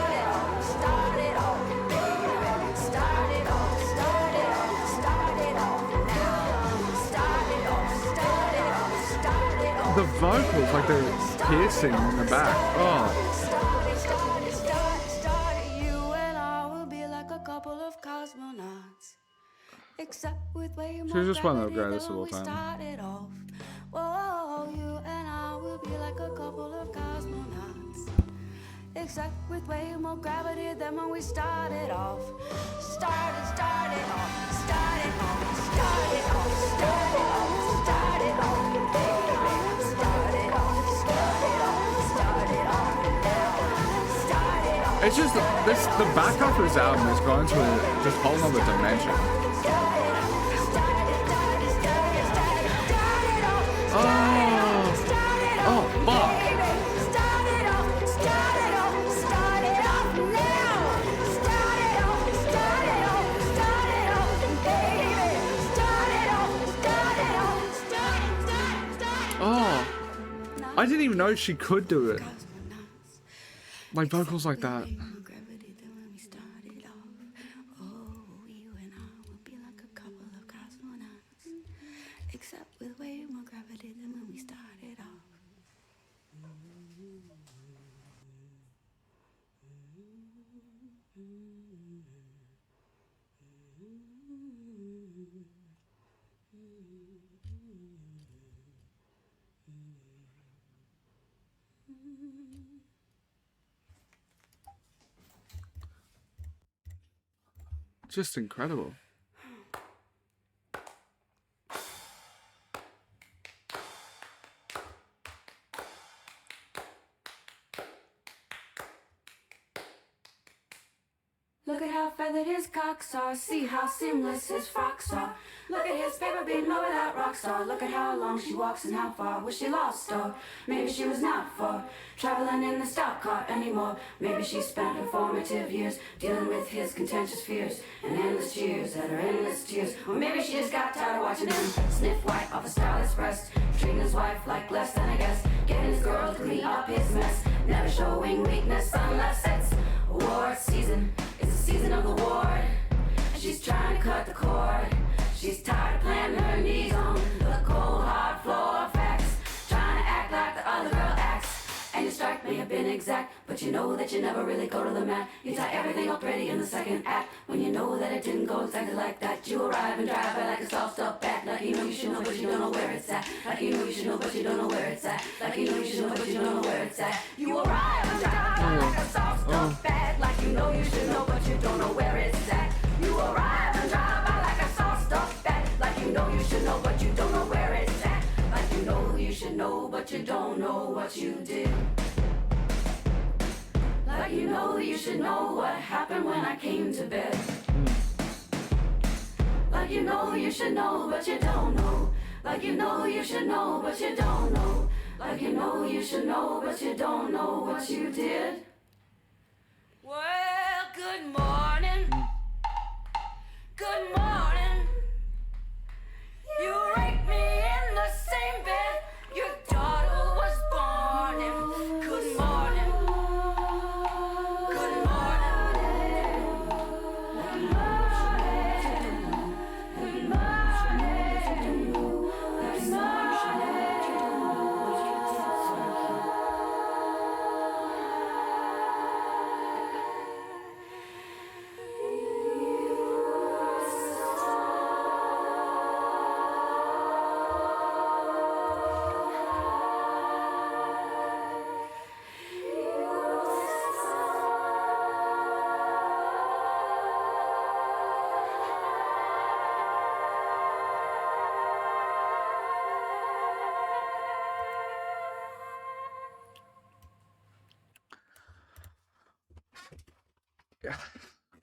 vocals, like they're piercing in the back. Oh. You and I will be like a couple of cosmonauts. Except with way more She's just one of the gravity greatest than of all when we time. started off. Whoa, you and I will be like a couple of cosmonauts. Except with way more gravity than when we started off. Started off, baby. Started off, baby. Started off. It's just the back half of this album is going to a just whole nother dimension. Oh, fuck. Oh, I didn't even know she could do it. Like vocals like that. Except with way more gravity than when we started off. Just incredible. Look at how feathered his cocks are. See how seamless his frocks are. Look at his paper being over that rock star. Look at how long she walks and how far was she lost, or maybe she was not for traveling in the stock car anymore. Maybe she spent her formative years dealing with his contentious fears and endless cheers at her endless tears. Or maybe she just got tired of watching him sniff white off a starless breast, treating his wife like less than a guest, getting his girl to clean up his mess, never showing weakness unless it's war season. It's the season of the ward. She's trying to cut the cord. She's tired of planting her knees on the cold hard floor of facts, trying to act like the other girl acts. And your strike may have been exact, but you know that you never really go to the mat. You tie everything up pretty in the second act, when you know that it didn't go exactly like that. You arrive and drive it like a soft up bat, like you know you should know but you don't know where it's at. Like you know you should know but you don't know where it's at. Like you know you should know but you don't know where it's at. You arrive and drive it like a soft up bat, like you know you should know but you don't know where it's at. You arrive and drive it like a soft up bat, like you know you should know but you don't know where it's at. Like you know you should know but you don't know what you did. Like you know you should know what happened when I came to bed. Like you know you should know but you don't know. Like you know you should know but you don't know. Like you know you should know but you don't know what you did. Well, good morning. Good morning. You raped me in the same bed your daughter was born in. Good morning. Good morning. Good morning. Good morning. Good morning.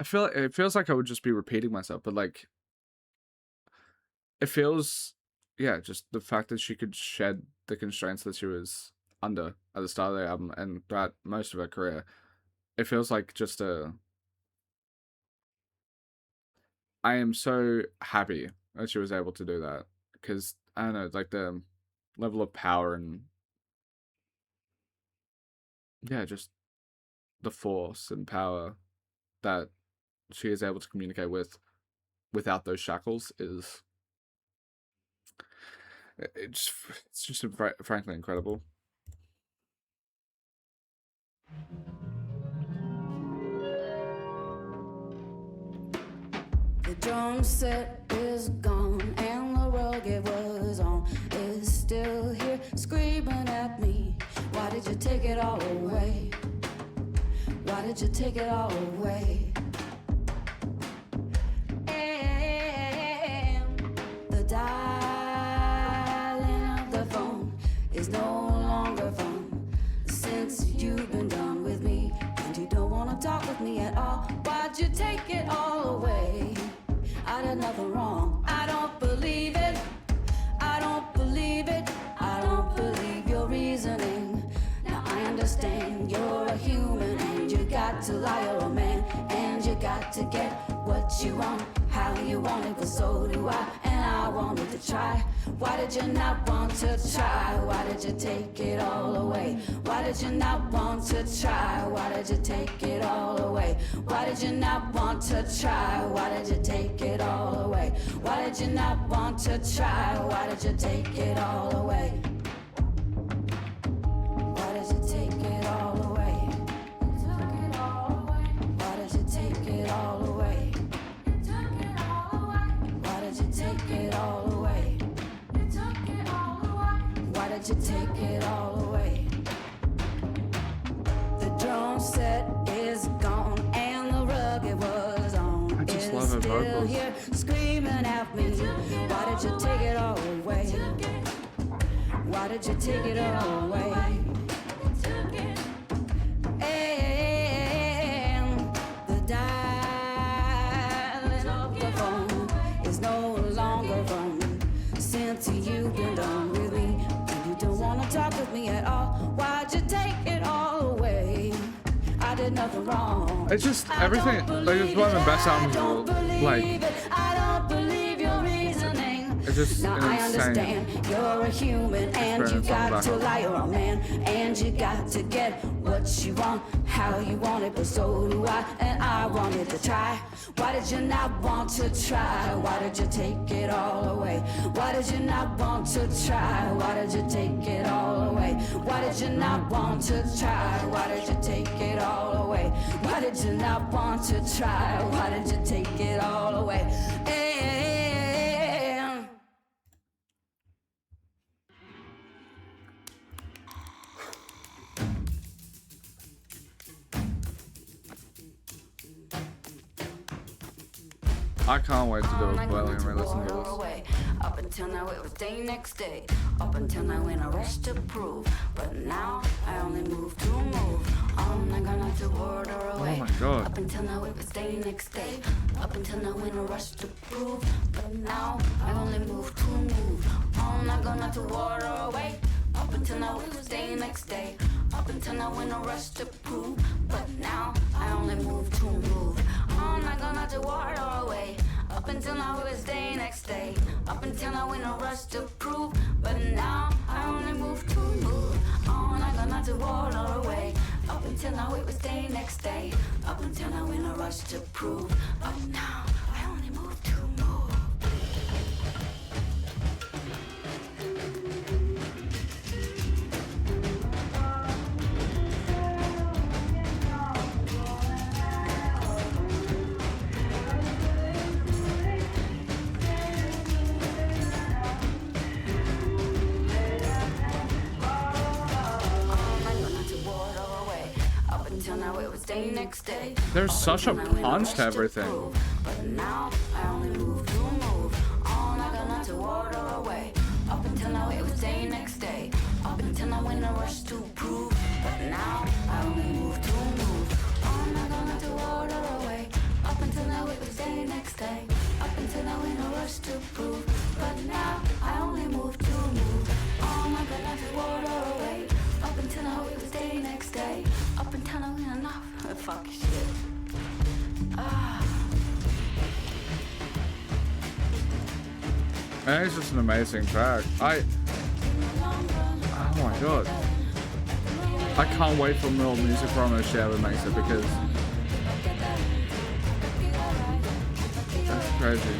I feel it feels like I would just be repeating myself, but like it feels, yeah, just the fact that she could shed the constraints that she was under at the start of the album and throughout most of her career. It feels like just I am so happy that she was able to do that, because I don't know, like the level of power and yeah, just the force and power that she is able to communicate with without those shackles is It's just frankly incredible. The drum set is gone and the rug it was on is still here screaming at me. Why did you take it all away? Why did you take it all away? And the dialing of the phone is no longer fun since you've been done with me and you don't want to talk with me at all. Why'd you take it all away? I did nothing wrong. I don't believe it. I don't believe it. I don't believe your reasoning. Now I understand you're a human and you got to lie, you're a man, and you got to get what you want, how you want it, but so do I, and I wanted to try. Why did you not want to try? Why did you take it all away? Why did you not want to try? Why did you take it all away? Why did you not want to try? Why did you take it all away? Why did you not want to try? Why did you take it all away? Why did you take it all away? Why did you take it all away? Why did you take it all away? Why did you take it all away? The drum set is gone and the rug it was on I just is love her still vocals. here screaming at me. Why did you take it all away? Why did you take it all away? And the dialing of the phone is no longer fun since you've been done with me and you don't want to talk with me at all. Why'd you take it all away? I did nothing wrong. It's just everything. Like, it's one of the best albums of all. Like, I don't believe your reasoning. it's just Now an I insane understand you're a human and you experience on the got to back. lie, you're a man, and you got to get what you want, how you want it, but so do I, and I wanted to try. Why did you not want to try? Why did you take it all away? Why did you not want to try? Why did you take it all away? Why did you not want to try? Why did you take it all away? Why did you not want to try? Why did you take it all away? I can't wait to do a dwelling and re-listen to this. Away. Up until now it was day next day. Up until now in a rush to prove. But now I only move to move. I'm not gonna to water away. Oh my God. Up until now it was day next day. Up until now in a rush to prove. But now I only move to move. I'm not gonna to water away. Up until now it was day next day. Up until now in a rush to prove. But now I only move to move. I'm not gonna to water away. Up until now it was day next day. Up until now in a rush to prove. But now I only move to move. I'm not gonna to water away. Up until now it was day next day. Up until now in a rush to prove. But now I only move to move. Day next day. There's such a punch to everything. But now I only move to move. All not gonna to water away. Up until now it was day next day. Up until now in a rush to prove. But now I only move to move. All not gonna to water away. Up until now it was day next day. Up until now in a rush to prove. But now I only move to move. All not gonna to water away. Up until now it was day next day. Up until now enough. Fuck shit. And it's just an amazing track. Oh my God. I can't wait for more music from her she ever makes it, because that's crazy.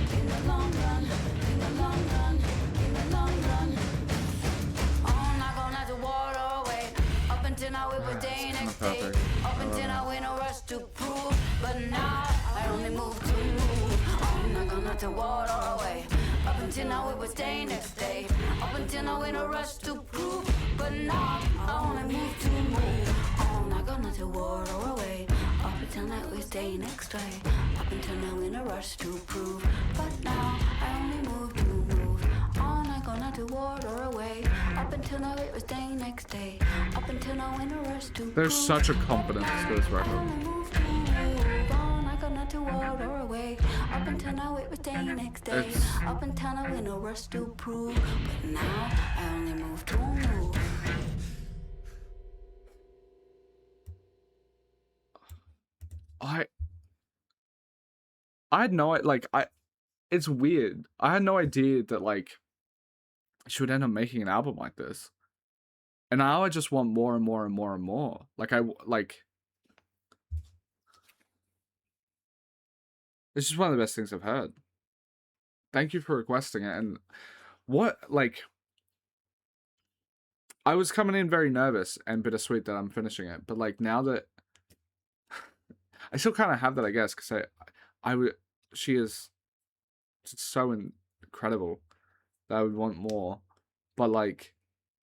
day It's kind next of day. perfect. Up I love until it. I win a rush to prove. But now I only move to move. I'm not gonna to water away. Up until now it was day next day. Up until now in a rush to prove. But now I only move to move. I'm not gonna to water away. Up until now it was day next day. Up until now in a rush to prove. But now I only move to move. I'm not gonna to water away. Up until now it was day next day. Up until now in a rush to There's prove. such a confidence to this I record. only move to move. I'm not gonna to water away. Up until now it was day next day. It's Up until now in a rush to prove. But now I only move to move. I had no like it's weird. I had no idea that like she would end up making an album like this. And now I just want more and more and more and more. Like it's just one of the best things I've heard. Thank you for requesting it. And what like I was coming in very nervous and bittersweet that I'm finishing it, but like now that I still kind of have that, I guess, because I would she is so incredible that I would want more. But like,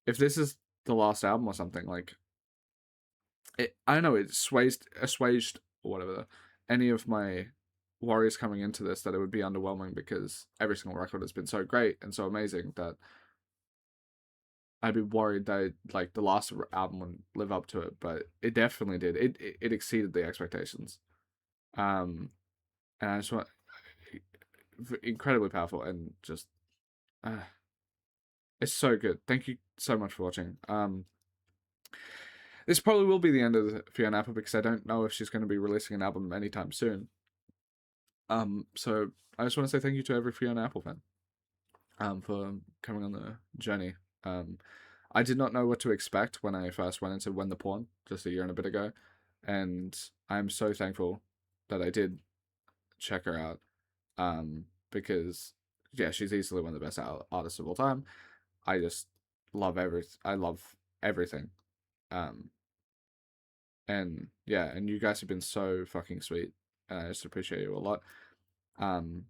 if this is the last album or something, like, I don't know, it assuaged or whatever any of my worries coming into this that it would be underwhelming because every single record has been so great and so amazing that I'd be worried that like the last album wouldn't live up to it, but it definitely did. It exceeded the expectations. And I just want incredibly powerful and just uh, it's so good. Thank you so much for watching. This probably will be the end of Fiona Apple because I don't know if she's going to be releasing an album anytime soon. So I just want to say thank you to every Fiona Apple fan, for coming on the journey. I did not know what to expect when I first went into When the Pawn just a year and a bit ago, and I'm so thankful that I did check her out. Because yeah, she's easily one of the best artists of all time. I just love I love everything. Um, and yeah, and you guys have been so fucking sweet, and I just appreciate you a lot. Um,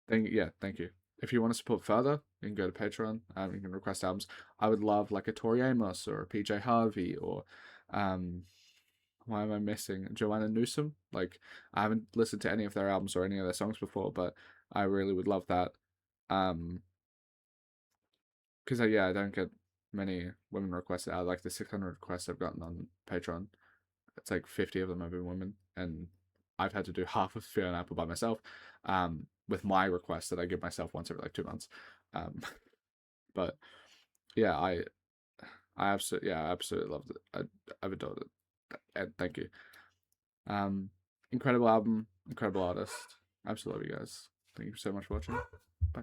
thank you. If you want to support further, you can go to Patreon. You can request albums. I would love like a Tori Amos or a PJ Harvey or why am I missing Joanna Newsom? Like I haven't listened to any of their albums or any of their songs before, but I really would love that. Because yeah, I don't get many women requests out. Like the 600 requests I've gotten on Patreon, it's like 50 of them have been women, and I've had to do half of Fiona Apple by myself, with my request that I give myself once every like 2 months. Um, but yeah, I absolutely loved it. I've adored it, and thank you. Incredible album, incredible artist. Absolutely love you guys. Thank you so much for watching. Bye.